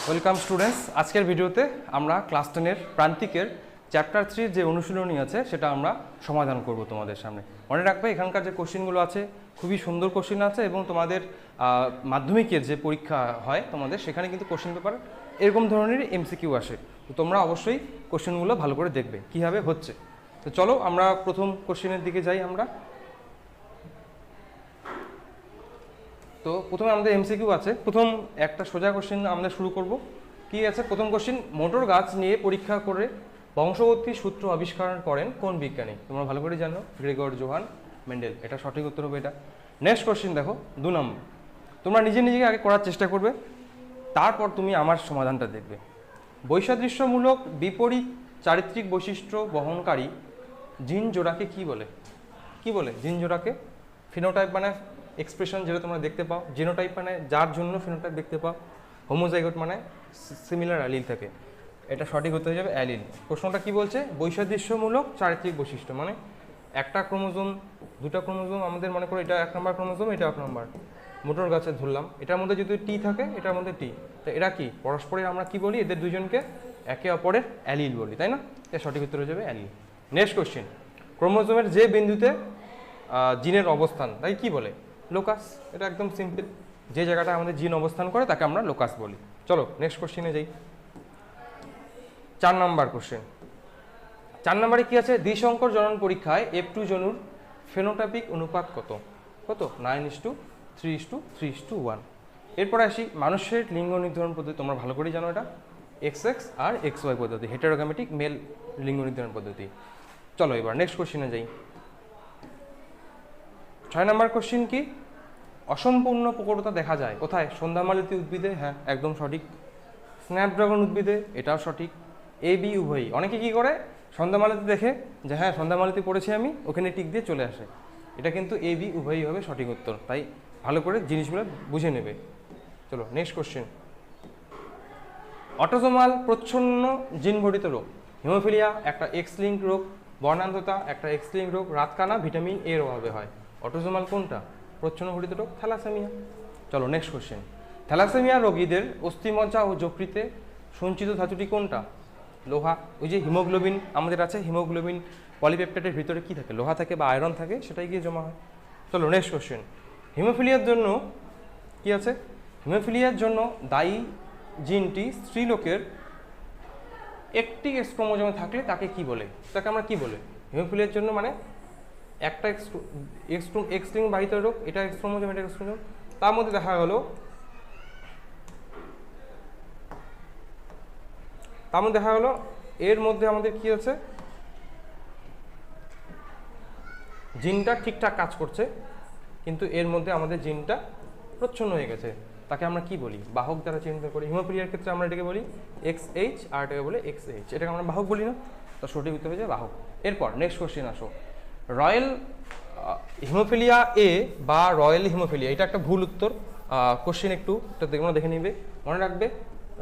Welcome students. আজকের ভিডিওতে আমরা ক্লাস 10-এর প্রান্তিকের চ্যাপ্টার 3 যে অনুশীলনী আছে সেটা আমরা সমাধান করব তোমাদের সামনে। মনে রাখবে এখানকার যে কোশ্চেনগুলো আছে খুবই সুন্দর কোশ্চেন আছে এবং তোমাদের মাধ্যমিকের যে পরীক্ষা হয় তোমাদের সেখানে কিন্তু কোশ্চেন পেপার এরকম ধরনের এমসিকিউ আসে। তো তোমরা অবশ্যই কোশ্চেনগুলো ভালো করে দেখবে কীভাবে হচ্ছে। তো চলো আমরা প্রথম কোশ্চেনের দিকে যাই। আমরা তো প্রথমে আমাদের এমসিকিউ আছে। প্রথম একটা সোজা কোশ্চেন আমরা শুরু করব। কি আছে প্রথম কোশ্চেন? মোটর গাছ নিয়ে পরীক্ষা করে বংশগতির সূত্র আবিষ্কার করেন কোন বিজ্ঞানী? তোমরা ভালো করে জানো, গ্রেগর জোহান মেন্ডেল। এটা সঠিক উত্তর হবে এটা। নেক্সট কোশ্চেন দেখো 2 নম্বর। তোমরা নিজেকে আগে করার চেষ্টা করবে, তারপর তুমি আমার সমাধানটা দেখবে। বৈসাদৃশ্যমূলক বিপরীত চারিত্রিক বৈশিষ্ট্য বহনকারী জিন জোড়াকে কি বলে? কি বলে জিন জোড়াকে? ফিনোটাইপ মানে এক্সপ্রেশন যেটা তোমরা দেখতে পাও, জিনোটাইপ মানে যার জন্য ফিনোটাইপ দেখতে পাও, হোমোজাইগোট মানে সিমিলার অ্যালিল থাকে। এটা সঠিক হতে যাবে অ্যালিল। প্রশ্নটা কি বলছে? বৈসাদৃশ্যমূলক চারিত্রিক বৈশিষ্ট্য মানে একটা ক্রোমোজোম, দুটা ক্রোমোজোম, আমাদের মনে করো এটা 1 নম্বর ক্রোমোজোম, এটা 1 নম্বর। মোটর গাছে ধরলাম, এটার মধ্যে যদি টি থাকে, এটার মধ্যে টি, তো এরা কি পরস্পরের আমরা কি বলি? এদের দুজনকে একে অপরের অ্যালিল বলি, তাই না? এটা সঠিক উত্তর হয়ে যাবে অ্যালিল। নেক্সট কোশ্চেন, ক্রোমোজোমের যে বিন্দুতে জিনের অবস্থান তাই কি বলে? লোকাস। এটা একদম সিম্পল, যে জায়গাটা আমাদের জিন অবস্থান করে তাকে আমরা লোকাস বলি। চলো নেক্সট কোশ্চেনে যাই। 4 নম্বর কোশ্চেন। 4 নম্বরে কি আছে? দ্বিসংকর জনন পরীক্ষায় F2 জনুর ফেনোটাইপিক অনুপাত কত? কত? 9:3:3:1। এরপরে আসি মানুষের লিঙ্গ নির্ধারণ পদ্ধতি। তোমরা ভালো করে জানো এটা XX আর XY পদ্ধতি, হেটেরোগ্যামেটিক মেল লিঙ্গ নির্ধারণ পদ্ধতি। চলো এবার নেক্সট কোশ্চেনে যাই। 6 নম্বর কোশ্চেন কি? অসম্পূর্ণ প্রকটতা দেখা যায় কোথায়? সন্ধ্যামালতী উদ্ভিদে। হ্যাঁ একদম সঠিক। স্ন্যাপড্রাগন উদ্ভিদে। এটাও সঠিক। A B উভয়ই। অনেকে কি করে সন্ধ্যামালতী দেখে যে হ্যাঁ সন্ধ্যামালতী পড়েছি আমি, ওখানে টিক দিয়ে চলে আসে। এটা কিন্তু A B উভয়ই হবে সঠিক উত্তর, তাই ভালো করে জিনিসগুলো বুঝে নেবে। চলো নেক্সট কোশ্চেন। অটোজোমাল প্রচ্ছন্ন জিনঘটিত রোগ। হিমোফিলিয়া একটা এক্স লিঙ্ক রোগ, বর্ণান্ধতা একটা এক্স লিঙ্ক রোগ, রাতকানা ভিটামিন এর অভাবে হয়। অটোজোমাল কোনটা? প্রচ্ছন্ন ঘটিত রোগ থ্যালাসেমিয়া। চলো নেক্সট কোশ্চেন। থ্যালাসেমিয়া রোগীদের অস্থিমজ্জা ও যকৃতে সঞ্চিত ধাতুটি কোনটা? লোহা। ওই যে হিমোগ্লোবিন আমাদের আছে, হিমোগ্লোবিন পলিপেপটাইডের ভিতরে কি থাকে? লোহা থাকে বা আয়রন থাকে, সেটাই গিয়ে জমা হয়। চলো নেক্সট কোশ্চেন। হিমোফিলিয়ার জন্য কি আছে? হিমোফিলিয়ার জন্য দায়ী জিনটি স্ত্রীলোকের একটি এক্স ক্রোমোজোমে থাকলে তাকে কি বলে? তাকে আমরা কি বলে? হিমোফিলিয়ার জন্য মানে একটা এক্স লিঙ্ক বাহিত রোগ, এটা এক্স ক্রোমোজোম, এটা এক্স ক্রোমোজোম। তার মধ্যে দেখা গেল এর মধ্যে আমাদের কি আছে? জিনটা ঠিকঠাক কাজ করছে, কিন্তু এর মধ্যে আমাদের জিনটা প্রচ্ছন্ন হয়ে গেছে, তাকে আমরা কি বলি? বাহক দ্বারা চিহ্নিত করি। হিমোফিলিয়ার ক্ষেত্রে আমরা এটাকে বলি XH আর এটাকে বলে XH। এটাকে আমরা বাহক বলি না, তো সঠিক উত্তর হয়ে যায় বাহক। এরপর নেক্সট কোশ্চেন আসো। রয়্যাল হিমোফিলিয়া এ বা রয়্যাল হিমোফিলিয়া, এটা একটা ভুল উত্তর কোশ্চেন, একটু এটা দেখে নিবে। মনে রাখবে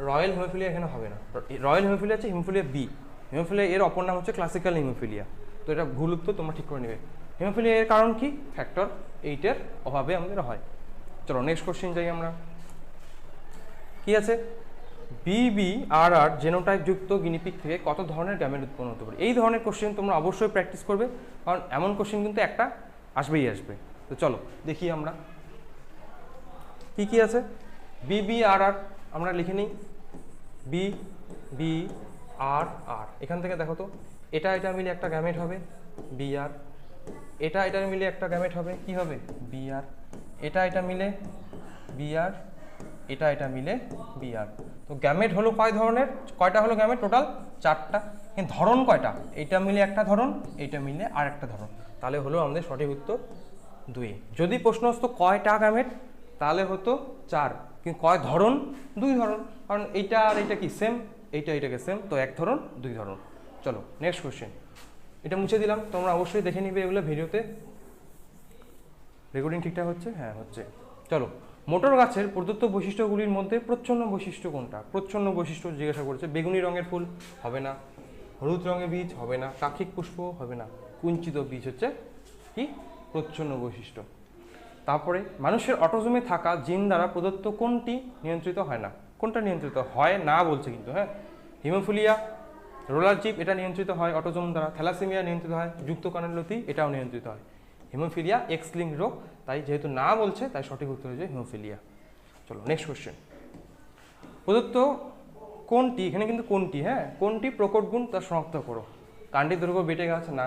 রয়্যাল হিমোফিলিয়া এখানে হবে না। রয়্যাল হিমোফিলিয়া হচ্ছে হিমোফিলিয়া বি। হিমোফিলিয়া এর অপর নাম হচ্ছে ক্লাসিক্যাল হিমোফিলিয়া। তো এটা ভুল উত্তর, তোমরা ঠিক করে নেবে। হিমোফিলিয়া এর কারণ কি? ফ্যাক্টর 8-এর অভাবে আমাদের হয়। চলো নেক্সট কোশ্চেন যাই আমরা। কি আছে? BBRR জেনোটাইপ যুক্ত গিনিপিগ থেকে কত ধরনের গ্যামেট উৎপন্ন হতে পারে? এই ধরনের কোশ্চেন তোমরা অবশ্যই প্র্যাকটিস করবে, কারণ এমন কোশ্চেন কিন্তু একটা আসবেই আসবে। তো চলো দেখি আমরা কি কি আছে। BBRR আমরা লিখে নিই। BBRR এখান থেকে দেখো তো, এটা মিলে একটা গ্যামেট হবে BR, এটা মিলে একটা গ্যামেট হবে কি হবে? BR, এটা মিলে BR, এটা মিলে BR। তো গ্যামেট হলো কয় ধরনের? কয়টা হলো গ্যামেট? টোটাল 4টা। কিন্তু ধরন কয়টা? এটা মিলে একটা ধরন, এটা মিলে আর একটা ধরন, তাহলে হলো আমাদের সঠিক উত্তর 2। যদি প্রশ্ন আসতো কয়টা গ্যামেট, তাহলে হতো 4, কিন্তু কয় ধরন? 2 ধরন, কারণ এইটা আর এইটা কি সেম, এটাকে সেম, তো 1 ধরন 2 ধরন। চলো নেক্সট কোশ্চেন। এটা মুছে দিলাম, তোমরা অবশ্যই দেখে নিবে এগুলো ভিডিওতে। রেকর্ডিং ঠিকঠাক হচ্ছে? হ্যাঁ হচ্ছে। চলো, মোটর গাছের প্রদত্ত বৈশিষ্ট্যগুলির মধ্যে প্রচ্ছন্ন বৈশিষ্ট্য কোনটা? প্রচ্ছন্ন বৈশিষ্ট্য জিজ্ঞাসা করেছে। বেগুনি রঙের ফুল হবে না, হলুদ রঙের বীজ হবে না, কাক্ষিক পুষ্প হবে না, কুঞ্চিত বীজ হচ্ছে কি প্রচ্ছন্ন বৈশিষ্ট্য। তারপরে মানুষের অটোজোমে থাকা জিন দ্বারা প্রদত্ত কোনটি নিয়ন্ত্রিত হয় না? কোনটা নিয়ন্ত্রিত হয় না বলছে কিন্তু, হ্যাঁ। হিমোফিলিয়া রোলার জিপ এটা নিয়ন্ত্রিত হয় অটোজোম দ্বারা, থ্যালাসেমিয়া নিয়ন্ত্রিত হয় যুক্তকণের এটাও নিয়ন্ত্রিত হয়। হিমোফিলিয়া এক্স লিঙ্ক রোগ, তাই যেহেতু না বলছে তাই সঠিক উত্তর হচ্ছে হিমোফিলিয়া। চলো নেক্সট কোশ্চেন। প্রদত্ত কোনটি, এখানে কিন্তু কোনটি, হ্যাঁ, কোনটি প্রকট গুণ তা শনাক্ত করো। কাণ্ডের দৈর্ঘ্য বেটে গাছ না,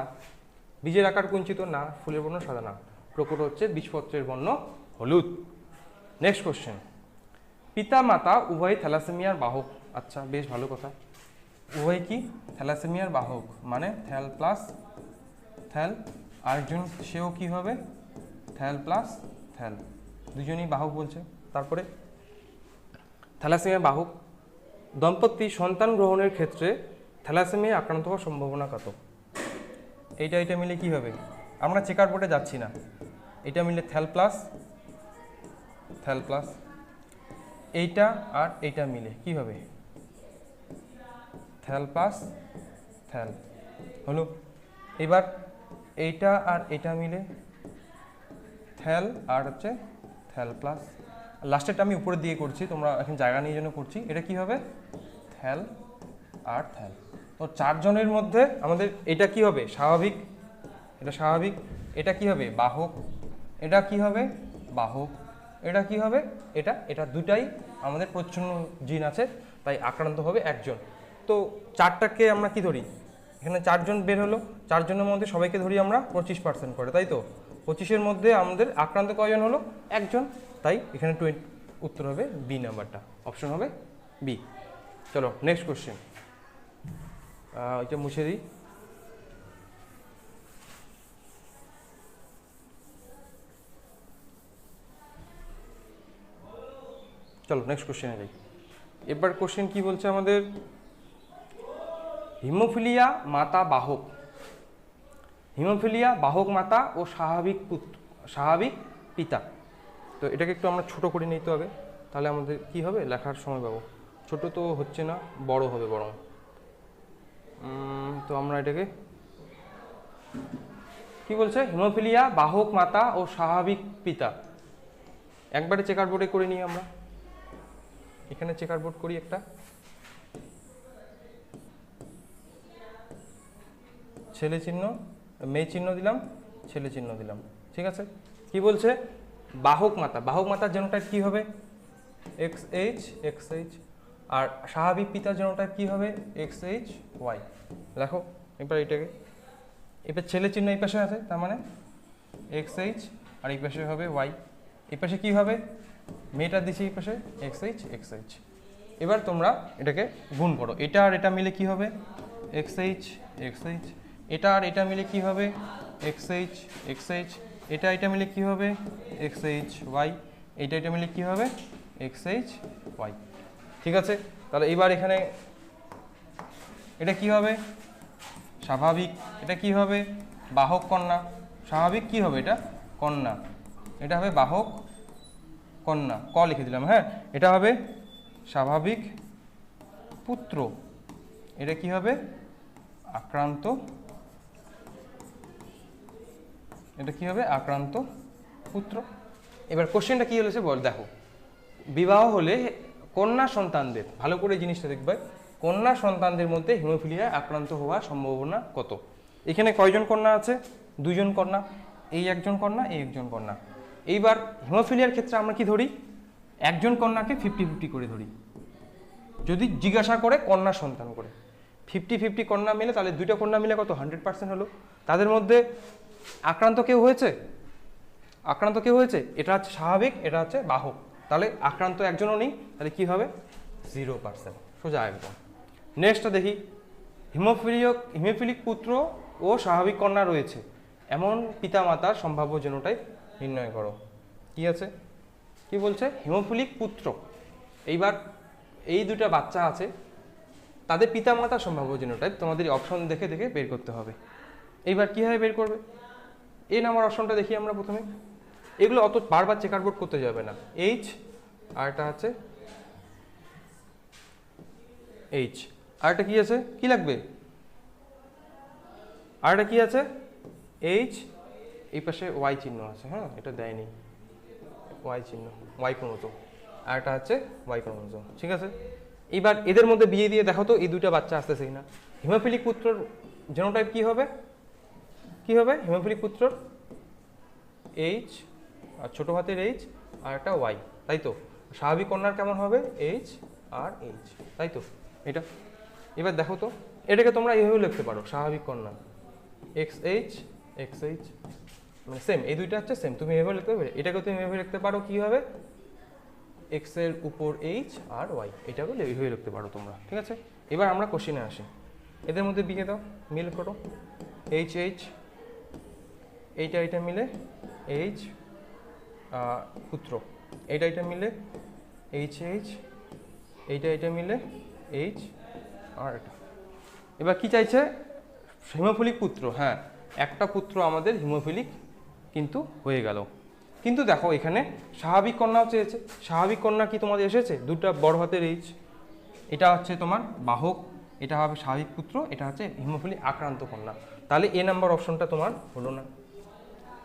বীজের আকার কুঞ্চিত না, ফুলের বর্ণ সাদা না। প্রকট হচ্ছে বীজপত্রের বর্ণ হলুদ। Next question. পিতা মাতা উভয় থ্যালাসেমিয়ার বাহক। আচ্ছা, বেশ ভালো কথা। উভয় কি থ্যালাসেমিয়ার বাহক, মানে থ্যাল প্লাস থ্যাল, আরেকজন সেও কি হবে থ্যাল প্লাস থ্যাল, দুজনই বাহক বলছে। তারপরে থ্যালাসেমিয়া বাহক দম্পতি সন্তান গ্রহণের ক্ষেত্রে থ্যালাসেমিয়া আক্রান্ত হওয়ার সম্ভাবনা কত। এইটা মিলে কি হবে, আমরা চেকার বোর্ডে যাচ্ছি না, এটা মিলে থ্যাল প্লাস থ্যাল প্লাস, এইটা আর এইটা মিলে কি হবে থ্যাল প্লাস থ্যাল হলো। এবার এইটা আর এটা মিলে থ্যাল আর হচ্ছে থ্যাল প্লাস, লাস্টেরটা আমি উপরে দিয়ে করছি, তোমরা এখন জায়গা নিয়ে জন্য করছি। এটা কি হবে থ্যাল আর থ্যাল। তো চারজনের মধ্যে আমাদের এটা কি হবে স্বাভাবিক, এটা স্বাভাবিক, এটা কি হবে বাহক, এটা কি হবে বাহক, এটা কি হবে এটা, এটা দুটাই আমাদের প্রচ্ছন্ন জিন আছে, তাই আক্রান্ত হবে একজন। তো চারটাকে আমরা কি ধরি, এখানে চারজন বের হলো, চারজনের মধ্যে সবাইকে ধরি আমরা 25% করে, তাই তো 25-এর মধ্যে আমাদের আক্রান্ত কয়জন হলো একজন, তাই এখানে উত্তর হবে বি নাম্বারটা, অপশন হবে বি। চলো নেক্সট কোশ্চেন, এটা মুছে দিই। চলো নেক্সট কোশ্চেনে যাই। এবার কোশ্চেন কি বলছে আমাদের, হিমোফিলিয়া মাতা বাহক, হিমোফিলিয়া বাহক মাতা ও স্বাভাবিক পিতা। তো এটাকে একটু আমরা ছোট করে নিতে হবে, তাহলে আমাদের কি হবে লেখার সময় পাবো। ছোট তো হচ্ছে না, বড় হবে বরং। তো আমরা এটাকে কি বলছে, হিমোফিলিয়া বাহক মাতা ও স্বাভাবিক পিতা। একবারে চেকার বোর্ডে করে নিই আমরা, এখানে চেকার বোর্ড করি একটা, ছেলে চিহ্ন মেয়ে চিহ্ন দিলাম, ছেলে চিহ্ন দিলাম, ঠিক আছে। কি বলছে বাহক মাতা, বাহক মাতার জেনোটাইপ কি হবে XH, আর স্বাভাবিক পিতার জেনোটাইপ কি হবে XHY। দেখো এবার এটাকে, এবার ছেলে চিহ্ন এই পাশে আছে, তার মানে XH, আর এই পাশে হবে Y। এই পাশে কি হবে মেয়েটা দিছি এই পাশে XH। এবার তোমরা এটাকে গুণ করো, এটা আর এটা মিলে কি হবে XH, এটা আর এটা মিলে কি হবে XH, এটা মিলে কি হবে XHY, এটা মিলে কি হবে XHY, ঠিক আছে। তাহলে এবার এখানে এটা কি হবে স্বাভাবিক, এটা কি হবে বাহক কন্যা, স্বাভাবিক কি হবে এটা কন্যা, এটা হবে বাহক কন্যা, ক লিখে দিলাম, হ্যাঁ। এটা হবে স্বাভাবিক পুত্র, এটা কি হবে আক্রান্ত, এটা কি হবে আক্রান্ত পুত্র। এবার কোশ্চেনটা কি হলেছে বল, দেখো বিবাহ হলে কন্যা সন্তানদের, ভালো করে জিনিসটা দেখবে, কন্যা সন্তানদের মধ্যে হিমোফিলিয়ায় আক্রান্ত হওয়ার সম্ভাবনা কত। এখানে কয়জন কন্যা আছে, দুজন কন্যা, এই একজন কন্যা, এই একজন কন্যা। এইবার হিমোফিলিয়ার ক্ষেত্রে আমরা কি ধরি, একজন কন্যাকে 50-50 করে ধরি। যদি জিজ্ঞাসা করে কন্যা সন্তান করে 50-50 কন্যা মিলে, তাহলে দুইটা কন্যা মিলে কত 100% হলো। তাদের মধ্যে আক্রান্ত কেউ হয়েছে, এটা হচ্ছে স্বাভাবিক, এটা হচ্ছে বাহক, তাহলে আক্রান্ত একজনও নেই, তাহলে কি হবে 0%, সোজা একদম। নেক্সটটা দেখি, হিমোফিলিক পুত্র ও স্বাভাবিক কন্যা রয়েছে এমন পিতা মাতার সম্ভাব্য জেনোটাইপ নির্ণয় করো। কি আছে, কি বলছে হিমোফিলিক পুত্র, এইবার এই দুটা বাচ্চা আছে, তাদের পিতা মাতার সম্ভাব্য জেনোটাইপ তোমাদের অপশন দেখে দেখে বের করতে হবে। এইবার কীভাবে বের করবে, এই নাম্বার অপশনটা দেখি আমরা প্রথমে, এগুলো অত বারবার চেকার বোর্ড করতে যাবে না। H আর এটা আছে H, আর এটা কি আছে, কি লাগবে, আর এটা কি আছে H, এই পাশে Y চিহ্ন আছে, হ্যাঁ এটা দেয়নি Y চিহ্ন, Y ক্রোমোজোম, আর একটা হচ্ছে ওয়াই ক্রোমোজোম, ঠিক আছে। এবার এদের মধ্যে বিয়ে দিয়ে দেখো তো এই দুইটা বাচ্চা আসতেছেই না। হিমোফিলিক পুত্রর জেনোটাইপ কি হবে, কি হবে হিমোফিলিক পুত্রর এইচ আর ছোট হাতের এইচ আর একটা ওয়াই, তাই তো। স্বাভাবিক কন্যার কেমন হবে এইচ আর এইচ, তাই তো এটা। এবার দেখো তো এটাকে তোমরা এইভাবে লিখতে পারো, স্বাভাবিক কন্যা এক্স এইচ মানে সেম, এই দুইটা হচ্ছে সেম, তুমি এভাবে লিখতে পারবে। এটাকে তুমি এভাবে লিখতে পারো কি হবে এক্স এর উপর এইচ আর ওয়াই, এটাকে এইভাবে লিখতে পারো তোমরা, ঠিক আছে। এবার আমরা কোশ্চেনে আসি, এদের মধ্যে বিয়ে দাও, মিল করো এইচ এইচ, এইটা মিলে এইচ পুত্র, এইটা মিলে এইচ এইটা মিলে এইচ আর এটা। এবার কি চাইছে হিমোফিলিক পুত্র, হ্যাঁ একটা পুত্র আমাদের হিমোফিলিক কিন্তু হয়ে গেল। কিন্তু দেখো এখানে স্বাভাবিক কন্যাও চেয়েছে, স্বাভাবিক কন্যা কি তোমাদের এসেছে, দুটা বড় হাতের এইচ, এটা হচ্ছে তোমার বাহক, এটা হবে স্বাভাবিক পুত্র, এটা হচ্ছে হিমোফিলিক আক্রান্ত কন্যা। তাহলে এ নাম্বার অপশনটা তোমার হলো না।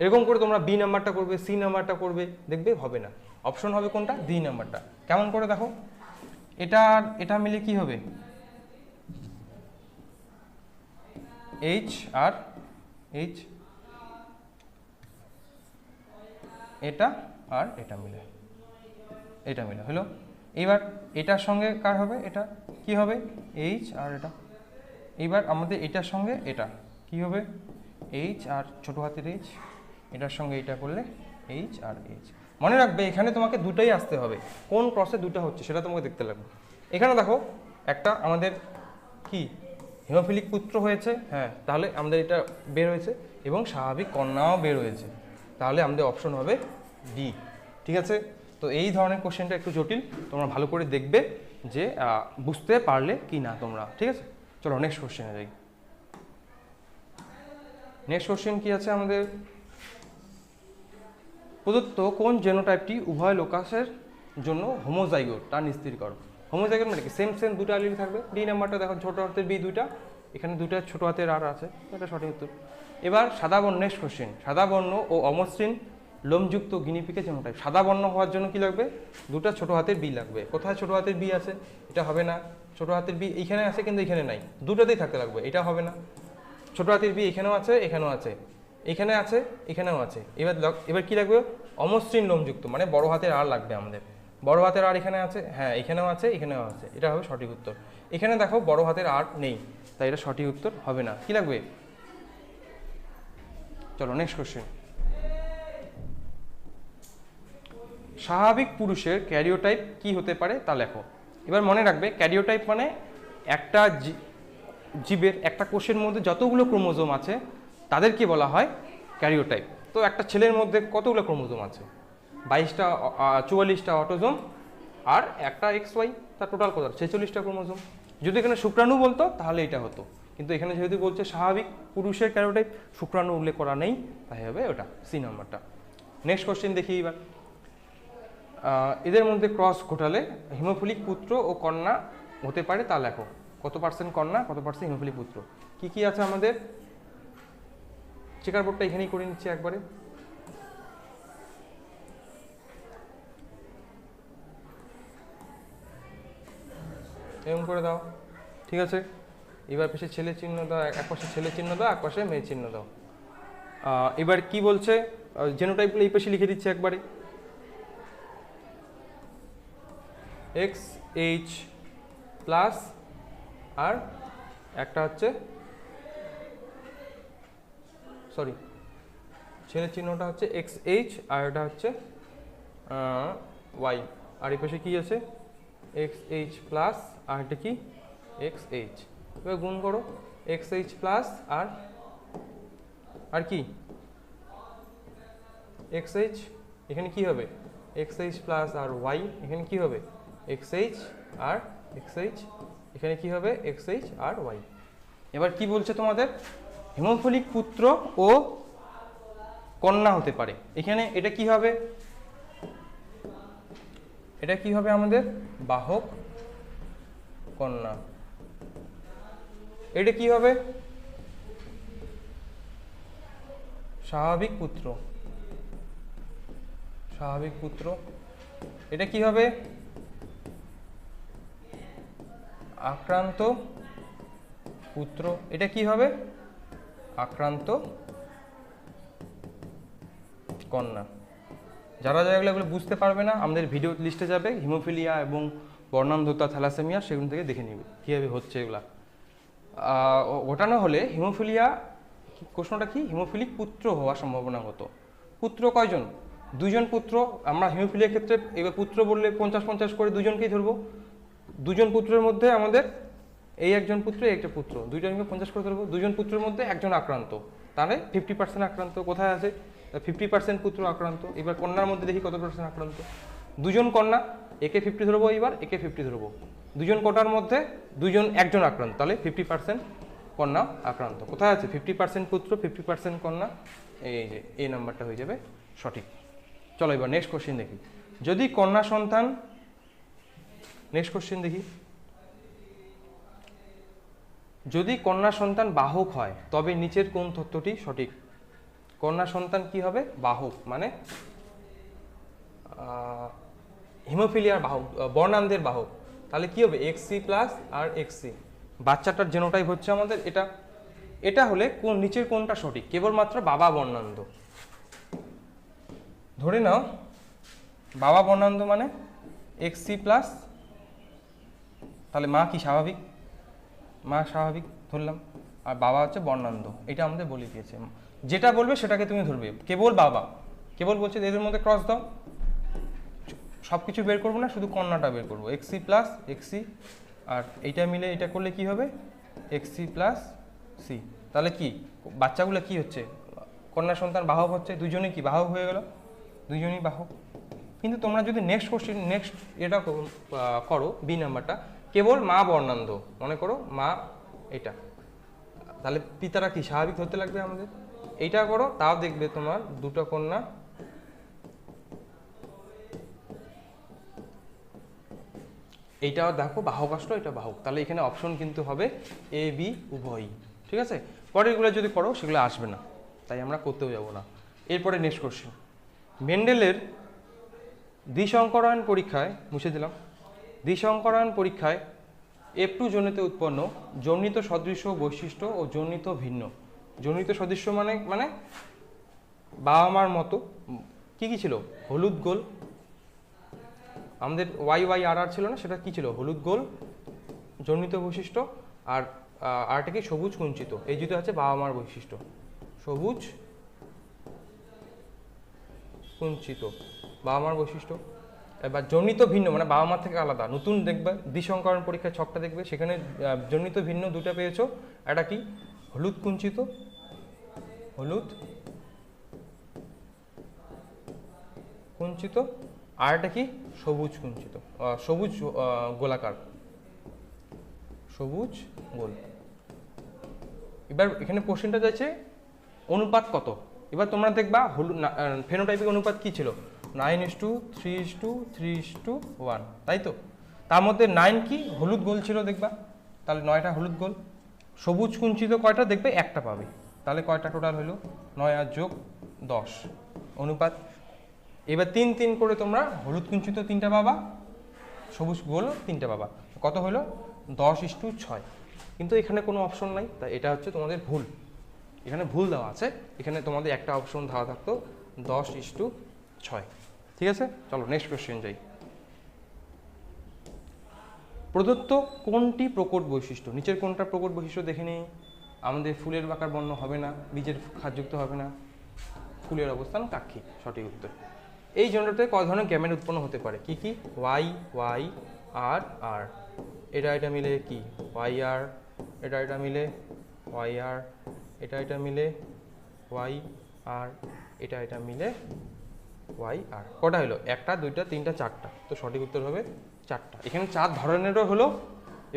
এরকম করে তোমরা বি নাম্বারটা করবে, সি নাম্বারটা করবে, দেখবে হবে না। অপশন হবে কোনটা, ডি নাম্বারটা। কেমন করে দেখো, এটা মিলে কি হবে এইচ আর এইচ, এটা আর এটা মিলে হলো। এবার এটার সঙ্গে কার হবে, এটা কি হবে এইচ আর এটা। এবার আমাদের এটার সঙ্গে এটা কি হবে এইচ আর ছোট হাতের এইচ, এটার সঙ্গে এটা করলে এইচ আর এইচ। মনে রাখবে এখানে তোমাকে দুটাই আসতে হবে, কোন ক্রসে দুটো হচ্ছে সেটা তোমাকে দেখতে লাগবে। এখানে দেখো একটা আমাদের কি হিমোফিলিক পুত্র হয়েছে, হ্যাঁ তাহলে আমাদের এটা বের হয়েছে, এবং স্বাভাবিক কন্যাও বের হয়েছে, তাহলে আমাদের অপশন হবে ডি, ঠিক আছে। তো এই ধরনের কোশ্চেনটা একটু জটিল, তোমরা ভালো করে দেখবে যে বুঝতে পারলে কি না তোমরা, ঠিক আছে। চলো নেক্সট কোশ্চেনে যাই। নেক্সট কোশ্চেন কি আছে আমাদের, প্রদত্ত কোন জেনোটাইপটি উভয় লোকাসের জন্য হোমোজাইগোট তা নিশ্চিত করো। হোমোজাইগোট মানে কি, সেম দুটো অ্যালিল থাকবে। ডি নাম্বারটা দেখো ছোট হাতের বি দুইটা, এখানে দুইটা ছোট হাতের আর আছে, এটা সঠিক উত্তর। এবার সাদা বর্ণ, নেক্সট কোশ্চেন, সাদা বর্ণ ও অমসৃণ লোমযুক্ত গিনিপিকের জেনোটাইপ। সাদা বর্ণ হওয়ার জন্য কি লাগবে, দুটো ছোট হাতের বি লাগবে। কোথায় ছোট হাতের বি আছে, এটা হবে না। ছোট হাতের বি এইখানে আছে কিন্তু এখানে নাই, দুটোতেই থাকতে লাগবে, এটা হবে না। ছোট হাতের বি এখানেও আছে, এখানেও আছে, এখানে আছে, এখানেও আছে। এবার কি লাগবে, অমসৃণ লোমযুক্ত মানে বড় হাতের আর লাগবে আমাদের। বড় হাতের আর এখানে আছে, হ্যাঁ এখানেও আছে, এখানেও আছে, এটা হবে সঠিক উত্তর। এখানে দেখো বড় হাতের আর নেই, তাই এটা সঠিক উত্তর হবে না। কি লাগবে, চলো নেক্সট কোশ্চেন। স্বাভাবিক পুরুষের ক্যারিওটাইপ কি হতে পারে তা লেখো। এবার মনে রাখবে ক্যারিওটাইপ মানে একটা জীবের একটা কোষের মধ্যে যতগুলো ক্রোমোজোম আছে তাদেরকে বলা হয় ক্যারিওটাইপ। তো একটা ছেলের মধ্যে কতগুলো ক্রোমোজোম আছে, 22টা 44টা অটোজোম আর একটা এক্স ওয়াই, তার টোটাল কত 46টা ক্রোমোজোম। যদি এখানে শুক্রাণু বলতো তাহলে এটা হতো, কিন্তু এখানে যেহেতু বলছে স্বাভাবিক পুরুষের ক্যারিওটাইপ, শুক্রাণু উল্লেখ করা নেই, তাই হবে ওটা সি নাম্বারটা। নেক্সট কোশ্চেন দেখি এবার, এদের মধ্যে ক্রস ঘটালে হিমোফিলিক পুত্র ও কন্যা হতে পারে তা লেখো। কত পার্সেন্ট কন্যা, কত পার্সেন্ট হিমোফিলিক পুত্র। কি কি আছে আমাদের, চেকার বোর্ডটা এখানেই করে নিচ্ছি একবারে। এরকম করে দাও, ঠিক আছে। এবার পাশে ছেলে চিহ্ন দাও, এক পাশে ছেলে চিহ্ন দাও, এক পাশে মেয়ে চিহ্ন দাও। এবার কি বলছে, জেনোটাইপগুলো এই পাশে লিখে দিচ্ছে একবারে। এক্স এইচ প্লাস আর একটা হচ্ছে সরি ছেলের চিহ্নটা হচ্ছে এক্স এইচ আর এটা হচ্ছে ওয়াই, আর এই পাশে কি আছে এক্স এইচ প্লাস আর এটা কি এক্স এইচ। এবার গুণ করো এক্স এইচ প্লাস আর কি এক্স এইচ, এখানে কি হবে এক্স এইচ প্লাস আর ওয়াই, এখানে কি হবে x H R x H, এখানে কি হবে এক্স এইচ আর ওয়াই। এবার কি বলছে তোমাদের, হিমোফিলিক পুত্র ও কন্যা হতে পারে। এখানে এটা কি হবে, এটা কি হবে আমাদের বাহক কন্যা। এটা কি হবে স্বাভাবিক পুত্র, স্বাভাবিক পুত্র। এটা কি হবে? আক্রান্ত পুত্র। এটা কি হবে? আক্রান্ত কন্যা। যারা যারা এগুলো বুঝতে পারবে না, আমাদের ভিডিও লিস্টে যাবে, হিমোফিলিয়া এবং বর্ণান্ধতা থ্যালাসেমিয়া, সেগুলো থেকে দেখে নিবে কীভাবে হচ্ছে এগুলা। ঘটানো হলে হিমোফিলিয়া, প্রশ্নটা কি? হিমোফিলিক পুত্র হওয়ার সম্ভাবনা হতো। পুত্র কয়জন? 2 জন পুত্র। আমরা হিমোফিলিয়ার ক্ষেত্রে এবার পুত্র বললে 50-50 করে 2 জনকেই ধরবো। 2 জন পুত্রের মধ্যে আমাদের এই একজন পুত্র, এই একটা পুত্র, 2 জনকে 50 করে ধরবো। 2 জন পুত্রের মধ্যে একজন আক্রান্ত, তাহলে 50% আক্রান্ত। কোথায় আছে? 50% পুত্র আক্রান্ত। এবার কন্যার মধ্যে দেখি কত % আক্রান্ত। 2 জন কন্যা, একে 50 ধরবো, এবার একে 50 ধরবো। 2 জন কন্যার মধ্যে একজন আক্রান্ত, তাহলে 50% কন্যা আক্রান্ত। কোথায় আছে? 50% পুত্র, 50% কন্যা। এই যে এই নাম্বারটা হয়ে যাবে সঠিক। চলো এবার নেক্সট কোশ্চেন দেখি। যদি কন্যা সন্তান, নেক্সট কোশ্চেন দেখি, যদি কন্যা সন্তান বাহক হয় তবে নিচের কোন তথ্যটি সঠিক? কন্যা সন্তান কি হবে? বাহক, মানে হিমোফিলিয়ার বাহক, বর্ণান্ধের বাহক। তাহলে কি হবে? XC প্লাস আর XC। বাচ্চাটার জেনোটাইপ হচ্ছে আমাদের এটা। এটা হলে কোন নিচের কোনটা সঠিক? কেবলমাত্র বাবা বর্ণান্ধ। ধরে নাও বাবা বর্ণান্ধ মানে XC প্লাস, তাহলে মা কি স্বাভাবিক? মা স্বাভাবিক ধরলাম, আর বাবা হচ্ছে বর্ণান্ধ। এটা আমাদের বলে দিয়েছে। যেটা বলবে সেটাকে তুমি ধরবে। কেবল বাবা, কেবল বলছে এদের মধ্যে ক্রস দাও, সব কিছু বের করবো না, শুধু কন্যাটা বের করবো। XC প্লাস XC, আর এইটা মিলে এটা করলে কি হবে? XC plus C। তাহলে কি বাচ্চাগুলো কি হচ্ছে? কন্যা সন্তান বাহক হচ্ছে, 2 জনই কি বাহক হয়ে গেল? 2 জনই বাহক। কিন্তু তোমরা যদি নেক্সট কোশ্চেন, নেক্সট এটা করো, বি নাম্বারটা, কেবল মা বর্ণান্ধ, মনে করো মা এটা, তাহলে পিতারা কি স্বাভাবিক ধরতে লাগবে আমাদের? এইটা করো, তাও দেখবে তোমার 2টা কন্যা, এইটাও দেখো বাহক আসলো, এটা বাহক, তাহলে এখানে অপশন কিন্তু হবে A B উভয়ই। ঠিক আছে? পরেরগুলো যদি করো সেগুলো আসবে না, তাই আমরা করতেও যাব না। এরপরে নেক্সট কোশ্চেন, মেন্ডেলের দ্বিসংকরায়ন পরীক্ষায়, মুছে দিলাম, দ্বিসংকরায়ন পরীক্ষায় F2 জনিতে উৎপন্ন জনিত সদৃশ্য বৈশিষ্ট্য ও জনিত ভিন্ন। জনিত সদৃশ্য মানে বাবা মার মতো কি কি ছিল? হলুদ গোল, আমাদের YYRR ছিল না, সেটা কি ছিল? হলুদ গোল জনিত বৈশিষ্ট্য। আর আরটা কি? সবুজ কুঞ্চিত। এই দুটো হচ্ছে বাবা মার বৈশিষ্ট্য, সবুজ কুঞ্চিত বাবা মার বৈশিষ্ট্য। এবার জনিত ভিন্ন মানে বাবা মার থেকে আলাদা। নতুন দেখবে দ্বিসংকরণ পরীক্ষার ছকটা দেখবে, সেখানে জনিত ভিন্ন 2টা পেয়েছো। একটা কি? হলুদ কুঞ্চিত, হলুদ কুঞ্চিত, আর একটা কি? সবুজ কুঞ্চিত, সবুজ গোলাকার, সবুজ গোল। এবার এখানে কোশ্চেনটা যাচ্ছে অনুপাত কত। এবার তোমরা দেখবা হলুদ ফেনোটাইপিক অনুপাত কি ছিল? 9:3:3:1, তাই তো? তার মধ্যে 9 কি? হলুদ গোল ছিল দেখবা, তাহলে 9টা হলুদ গোল। সবুজ কুঞ্চিত কয়টা? দেখবে একটা পাবে, তাহলে কয়টা টোটাল হলো? 9 আর যোগ 10 অনুপাত। এবার 3-3 করে তোমরা হলুদ কুঞ্চিত 3টা পাবা, সবুজ গোল 3টা পাবা, কত হলো? 10:6। কিন্তু এখানে কোনো অপশন নাই, তাই এটা হচ্ছে তোমাদের ভুল। এখানে ভুল দেওয়া আছে, এখানে তোমাদের একটা অপশন দেওয়া থাকতো 10:6। ঠিক আছে? চলো নেক্সট কোশ্চেন যাই। প্রদত্ত কোনটি প্রকট বৈশিষ্ট্য? নিচের কোনটা প্রকট বৈশিষ্ট্য দেখে নিই। আমাদের ফুলের বাঁকার বর্ণ হবে না, বীজের খাদযুক্ত হবে না, ফুলের অবস্থান কাক্ষী, সঠিক উত্তর। এই জন্যতে কয় ধরনের গ্যামেট উৎপন্ন হতে পারে? কি কি? Y Y R R, এটা মিলে কি? YR, এটা মিলে YR, এটা মিলে YR, এটা মিলে YR। কটা হলো? 1টা 2টা 3টা 4টা, তো সঠিক উত্তর হবে 4টা। এখানে 4 ধরনেরও হলো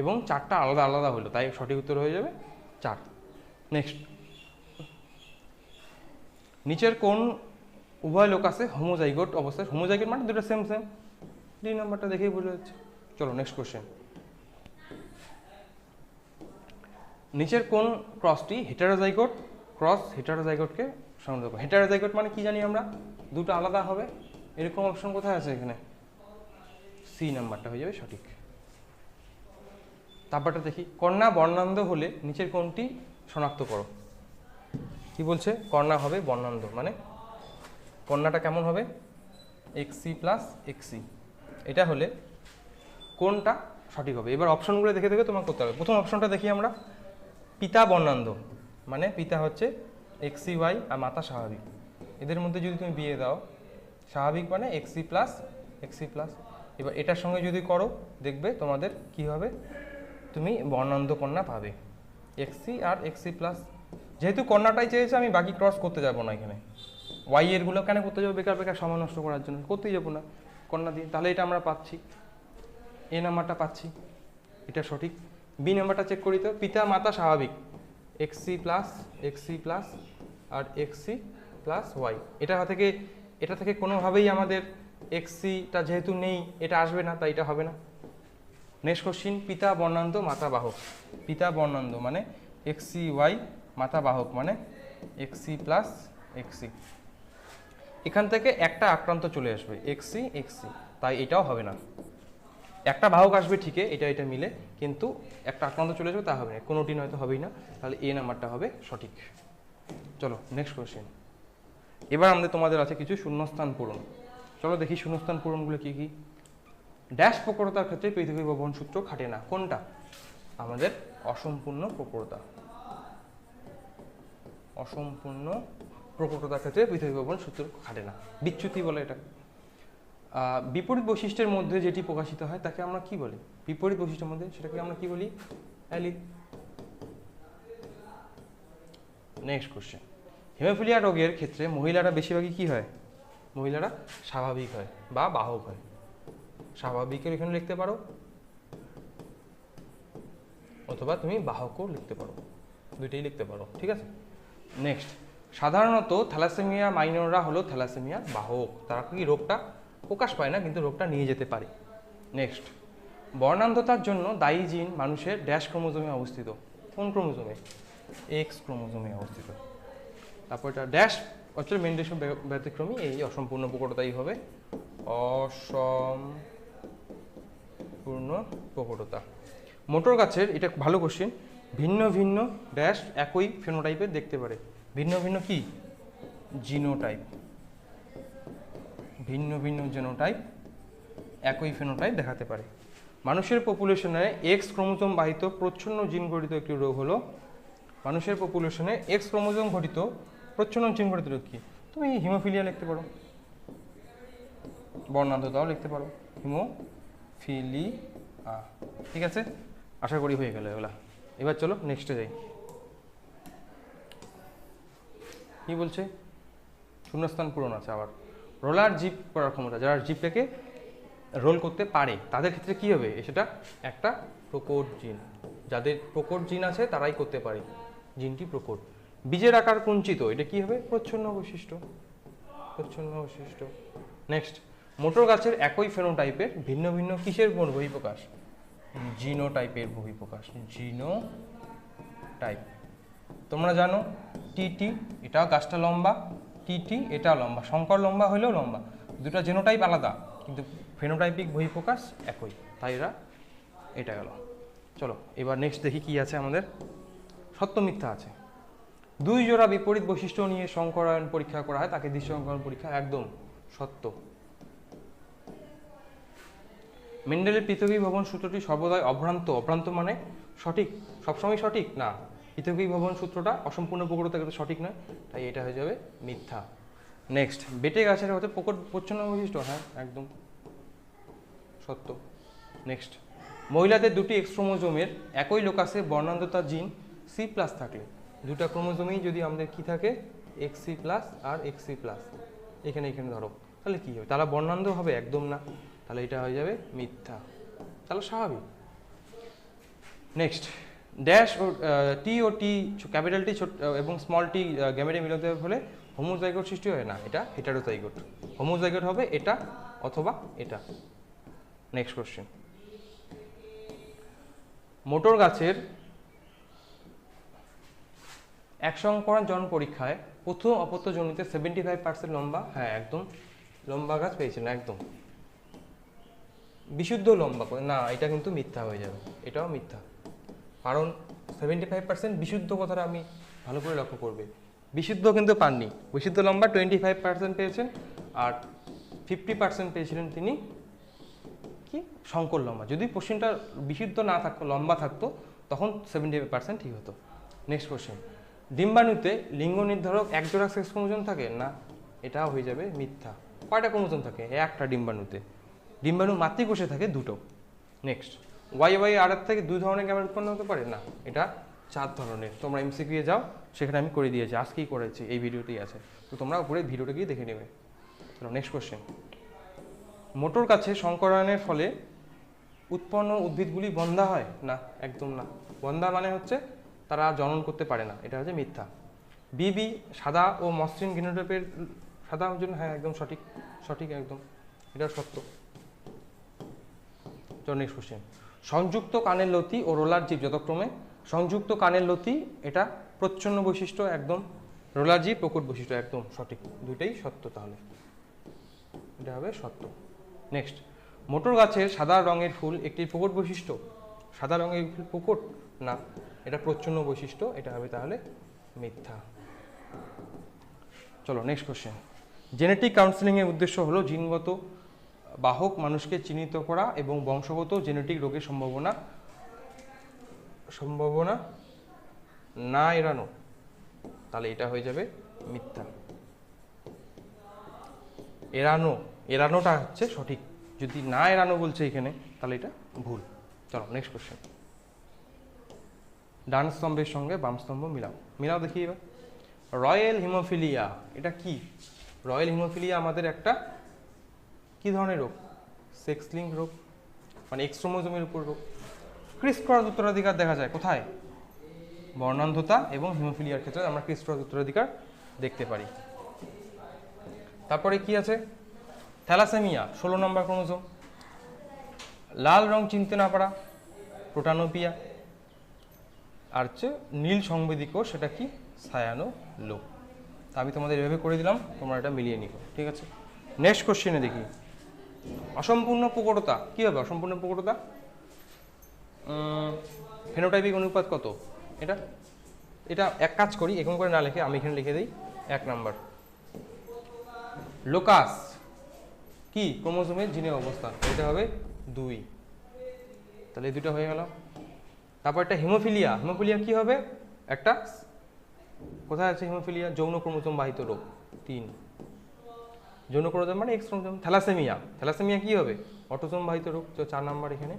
এবং 4টা আলাদা আলাদা হলো, তাই সঠিক উত্তর হয়ে যাবে 4। নেক্সট, নিচের কোন উভয় লোক আছে হোমোজাইগোট অবস্থায়? হোমোজাইগোট মানে দুটো সেম সেম, 3 নাম্বারটা দেখেই বোঝা যাচ্ছে। চলো নেক্সট কোশ্চেন, নিচের কোন ক্রসটি হেটারোজাইগোট ক্রস হেটারোজাইগোটকে সংযুক্ত করে? হেটারোজাইগোট মানে কি জানি আমরা? দুটো আলাদা হবে, এরকম অপশন কোথায় আছে এখানে? সি নাম্বারটা হয়ে যাবে সঠিক। তারপরটা দেখি, কন্যা বর্ণান্ধ হলে নিচের কোনটি শনাক্ত করো। কি বলছে? কন্যা হবে বর্ণান্ধ, মানে কন্যাটা কেমন হবে? এক্সি প্লাস এক্সি, এটা হলে কোনটা সঠিক হবে? এবার অপশনগুলো দেখে দেখে তোমার করতে হবে। প্রথম অপশনটা দেখি আমরা, পিতা বর্ণান্ধ, মানে পিতা হচ্ছে এক্সি ওয়াই আর মাতা স্বাভাবিক, এদের মধ্যে যদি তুমি বিয়ে দাও, স্বাভাবিক মানে এক্সি প্লাস এক্সি প্লাস, এবার এটার সঙ্গে যদি করো দেখবে তোমাদের কি হবে, তুমি বর্ণান্ধ কন্যা পাবে, এক্সি আর এক্সি প্লাস। যেহেতু কন্যাটাই চেয়েছে, আমি বাকি ক্রস করতে যাব না এখানে, ওয়াই এরগুলো কেন করতে যাবো বেকার বেকার সময় নষ্ট করার জন্য, করতেই যাবো না কন্যা দিয়ে। তাহলে এটা আমরা পাচ্ছি, এ নাম্বারটা পাচ্ছি, এটা সঠিক। বি নাম্বারটা চেক করি তো, পিতা মাতা স্বাভাবিক, এক্সি প্লাস আর এক্সি প্লাস ওয়াই, এটা থেকে কোনোভাবেই আমাদের এক্সিটা যেহেতু নেই, এটা আসবে না, তাই এটা হবে না। নেক্সট কোশ্চিন, পিতা বর্ণান্ধ মাতা বাহক, পিতা বর্ণান্ধ মানে এক্সি ওয়াই, মাতা বাহক মানে এক্সি প্লাস এক্সি, এখান থেকে একটা আক্রান্ত চলে আসবে এক্সি এক্সি, তাই এটাও হবে না। একটা বাহক আসবে ঠিকই, এটা মিলে, কিন্তু একটা আক্রান্ত চলে যাবে তা হবে না, কোনোটি নয়তো হবেই না, তাহলে এ নাম্বারটা হবে সঠিক। চলো নেক্সট কোশ্চেন, এবার আমাদের তোমাদের আছে কিছু শূন্যস্থান পূরণ। চলো দেখি শূন্যস্থান পূরণগুলো কি কি। ড্যাশ প্রকরতার ক্ষেত্রে পৃথিবী ভবন সূত্র খাটে না, কোনটা? আমাদের অসম্পূর্ণ প্রকরতা, অসম্পূর্ণ প্রকটতার ক্ষেত্রে পৃথিবী ভবন সূত্র খাটে না, বিচ্যুতি বলে এটা। বিপরীত বৈশিষ্ট্যের মধ্যে যেটি প্রকাশিত হয় তাকে আমরা কি বলি? বিপরীত বৈশিষ্ট্যের মধ্যে সেটাকে আমরা কি বলি? অ্যালিল। নেক্সট কোশ্চেন, হিমোফিলিয়া রোগের ক্ষেত্রে মহিলারা বেশিরভাগই কি হয়? মহিলারা স্বাভাবিক হয় বা বাহক হয়। স্বাভাবিকের এখানে লিখতে পারো, অথবা তুমি বাহকও লিখতে পারো, দুইটাই লিখতে পারো, ঠিক আছে। নেক্সট, সাধারণত থ্যালাসেমিয়া মাইনররা হলো থ্যালাসেমিয়া বাহক, তারা কি রোগটা প্রকাশ পায় না কিন্তু রোগটা নিয়ে যেতে পারে। নেক্সট, বর্ণান্ধতার জন্য দায়ী জিন মানুষের ড্যাশ ক্রোমোজোমে অবস্থিত, কোন ক্রোমোজোমে? এক্স ক্রোমোজোমে অবস্থিত। তারপর এটা ড্যাশ হচ্ছে মেন্ডেলিয় ব্যতিক্রমী, এই অসম্পূর্ণ প্রকটতাই হবে অসম্পূর্ণ প্রকটতা। মোটর গাছের, এটা ভালো কোশ্চেন, ভিন্ন ভিন্ন ড্যাশ একই ফেনোটাইপের দেখতে পারে, ভিন্ন ভিন্ন কি? জিনোটাইপ, ভিন্ন ভিন্ন জিনোটাইপ একই ফেনোটাইপ দেখাতে পারে। মানুষের পপুলেশনে এক্স ক্রোমোজোম বাহিত প্রচ্ছন্ন জিন ঘটিত একটি রোগ হলো, মানুষের পপুলেশনে এক্স ক্রোমোজোম ঘটিত প্রচ্ছন্ন জিন ঘটিত রোগ কি? তুমি হিমোফিলিয়া লিখতে পারো, বর্ণান্ধতাও লিখতে পারো, হিমোফিলিয়া, ঠিক আছে। আশা করি হয়ে গেল এগুলা। এবার চলো নেক্সটে যাই। কি বলছে? শূন্যস্থান পূরণ আছে আবার। রোলার জিপ করার ক্ষমতা, যারা জিপটাকে রোল করতে পারে তাদের ক্ষেত্রে কি হবে? সেটা একটা প্রকট জিন, যাদের প্রকট জিন আছে তারাই করতে পারে, জিনটি প্রকট। বীজের আকার কুঞ্চিত, এটা কি হবে? প্রচ্ছন্ন বৈশিষ্ট্য, প্রচ্ছন্ন বৈশিষ্ট্য। নেক্সট, মোটর গাছের একই ফেনোটাইপের ভিন্ন ভিন্ন কিসের বহিঃপ্রকাশ? জিনোটাইপের বহিঃপ্রকাশ, জিনোটাইপ। তোমরা জানো টিটি, এটাও গাছটা লম্বা, টিটি এটা লম্বা, শঙ্কর লম্বা হলেও লম্বা, দুটো জিনোটাইপ আলাদা কিন্তু ফেনোটাইপিক বহিঃপ্রকাশ একই, তাই এটা গেল। চলো এবার নেক্সট দেখি কি আছে আমাদের। সত্য মিথ্যা আছে। দুই জোড়া বিপরীত বৈশিষ্ট্য নিয়ে সংকরায়ন পরীক্ষা করা হয়, তাকে দৃশ্যঙ্করণ পরীক্ষা, একদম সত্য। মেন্ডেলের পৃথকী ভবন সূত্রটি সর্বদাই অভ্রান্ত, অভ্রান্ত মানে সঠিক, সবসময় সঠিক না, পৃথকী ভবন সূত্রটা অসম্পূর্ণ প্রকটতা কিন্তু সঠিক নয়, তাই এটা হয়ে যাবে মিথ্যা। নেক্সট, বেটে গাছের হতে প্রচ্ছন্ন বৈশিষ্ট্য, হ্যাঁ একদম সত্য। নেক্সট, মহিলাদের দুটি এক্স ক্রোমোজোমের একই লোকাসে বর্ণান্ধতা জিন সি প্লাস থাকলে, দুটা ক্রোমোজোমেই যদি আমাদের কি থাকে? এক্সি প্লাস আর এক্সি প্লাস, এখানে ধরো, তাহলে কি হবে? তারা বর্ণান্ধ হবে? একদম না, তাহলে এটা হয়ে যাবে মিথ্যা, তাহলে স্বাভাবিক। নেক্সট, ড্যাশ ও টি ও টি, ক্যাপিটাল টি এবং স্মল টি গ্যামেটে মিলিত হলে হোমোজাইগোট সৃষ্টি হয় না, এটা হেটারোজাইগোট। হোমোজাইগোট হবে এটা অথবা এটা। নেক্সট কোশ্চেন, মোটর গাছের এক সংকরণ জন পরীক্ষায় প্রথম অপত্য জনিতে 75% লম্বা, হ্যাঁ একদম লম্বা গাছ পেয়েছিলেন একদম। বিশুদ্ধ লম্বা না, এটা কিন্তু মিথ্যা হয়ে যাবে, এটাও মিথ্যা। কারণ 75% বিশুদ্ধ কথাটা আমি ভালো করে লক্ষ্য করবে, বিশুদ্ধ কিন্তু পাননি। বিশুদ্ধ লম্বা 25% পেয়েছেন, আর 50% পেয়েছিলেন তিনি কি সংকর লম্বা। যদি কোশ্চেনটা বিশুদ্ধ না থাকতো, লম্বা থাকতো, তখন 75% ঠিক হতো। নেক্সট কোশ্চেন, ডিম্বাণুতে লিঙ্গ নির্ধারক একজোড়া সেক্স ক্রোমোজোম থাকে না, এটাও হয়ে যাবে মিথ্যা। কয়টা ক্রোমোজোম থাকে? একটা ডিম্বাণুতে। ডিম্বাণু মাতৃকোষে থাকে দুটো। নেক্সট, ওয়াই আর থেকে 2 ধরনের গ্যামেট উৎপন্ন হতে পারে না, এটা 4 ধরনের। তোমরা এমসিকিউ যাও, সেখানে আমি করে দিয়েছি, আজকেই করেছি, এই ভিডিওতেই আছে, তো তোমরা উপরে ভিডিওটা গিয়ে দেখে নেবে। চলো নেক্সট কোশ্চেন, মোটর গাছে সংকরায়নের ফলে উৎপন্ন উদ্ভিদগুলি বন্ধা হয় না, একদম না। বন্ধা মানে হচ্ছে তারা জনন করতে পারে না, এটা হচ্ছে মিথ্যা। বিবি সাদা ও মসৃণ গিনোটাইপের, সাদা জন্য, হ্যাঁ একদম সঠিক, সঠিক একদম, এটা সত্য। চলো নেক্সট কোশ্চেন, সংযুক্ত কানের লতি ও রোলার জীব যথাক্রমে, সংযুক্ত কানের লতি এটা প্রচ্ছন্ন বৈশিষ্ট্য একদম, রোলার জীব প্রকট বৈশিষ্ট্য একদম সঠিক, দুইটাই সত্য, তাহলে এটা হবে সত্য। নেক্সট, মোটর গাছের সাদা রঙের ফুল একটি প্রকট বৈশিষ্ট্য, সাদা রঙের ফুল প্রকট না, এটা প্রচ্ছন্ন বৈশিষ্ট্য, এটা হবে তাহলে মিথ্যা। চলো নেক্সট কোশ্চেন, জেনেটিক কাউন্সেলিংয়ের উদ্দেশ্য হলো জিনগত বাহক মানুষকে চিহ্নিত করা এবং বংশগত জেনেটিক রোগের সম্ভাবনা না এড়ানো, তাহলে এটা হয়ে যাবে মিথ্যা। এড়ানোটা হচ্ছে সঠিক, যদি না এড়ানো বলছে এখানে, তাহলে এটা ভুল। চলো নেক্সট কোশ্চেন, ডান স্তম্ভের সঙ্গে বাম স্তম্ভ মিলাও দেখি এবার। রয়্যাল হিমোফিলিয়া এটা কি? রয়্যাল হিমোফিলিয়া আমাদের একটা কি ধরনের রোগ? সেক্স লিঙ্ক রোগ, মানে এক্স ক্রোমোজোমের উপর রোগ। ক্রিস ক্রস উত্তরাধিকার দেখা যায় কোথায়? বর্ণান্ধতা এবং হিমোফিলিয়ার ক্ষেত্রে আমরা ক্রিস ক্রস উত্তরাধিকার দেখতে পারি। তারপরে কি আছে? থ্যালাসেমিয়া 16 নম্বর ক্রোমোজোম। লাল রং চিনতে না পারা, প্রোটানোপিয়া। আর হচ্ছে নীল সংবেদী কোষ, সেটা কি? সায়ানো লোক। আমি তোমাদের এভাবে করে দিলাম, তোমরা এটা মিলিয়ে নিও, ঠিক আছে? নেক্সট কোশ্চেনে দেখি, অসম্পূর্ণ প্রকটতা কি হবে? অসম্পূর্ণ প্রকটতা ফেনোটাইপিক অনুপাত কত? এটা এক কাজ করি, এরকম করে না লিখে আমি এখানে লিখে দিই 1 নাম্বার। লোকাস কি ক্রোমোজোমের জিনের অবস্থান, এটা হবে 2, তাহলে এই দুটো হয়ে গেল। তারপর একটা হিমোফিলিয়া কি হবে? একটা কোথায় আছে হিমোফিলিয়া? যৌন ক্রোমোজোম বাহিত রোগ 3, যৌন ক্রোমোজোম মানে এক্স ক্রোমোজোম। থ্যালাসেমিয়া কি হবে? অটোজোম বাহিত রোগ, তো 4 নাম্বার এখানে।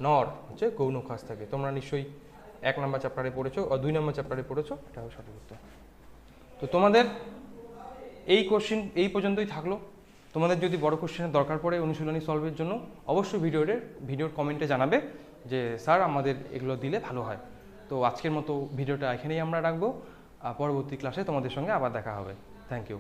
নর হচ্ছে গৌণ খাস থাকে, তোমরা নিশ্চয়ই 1 নাম্বার চ্যাপ্টারে পড়েছো, 2 নাম্বার চ্যাপ্টারে পড়েছো, এটা হবে সঠিক উত্তর। তো তোমাদের এই কোশ্চেন এই পর্যন্তই থাকলো। তোমাদের যদি বড় কোশ্চেনের দরকার পড়ে অনুশীলনী সলভের জন্য, অবশ্যই ভিডিওর কমেন্টে জানাবে যে স্যার আমাদের এগুলো দিলে ভালো হয়। তো আজকের মতো ভিডিওটা এখানেই আমরা রাখবো, পরবর্তী ক্লাসে তোমাদের সঙ্গে আবার দেখা হবে। Thank you.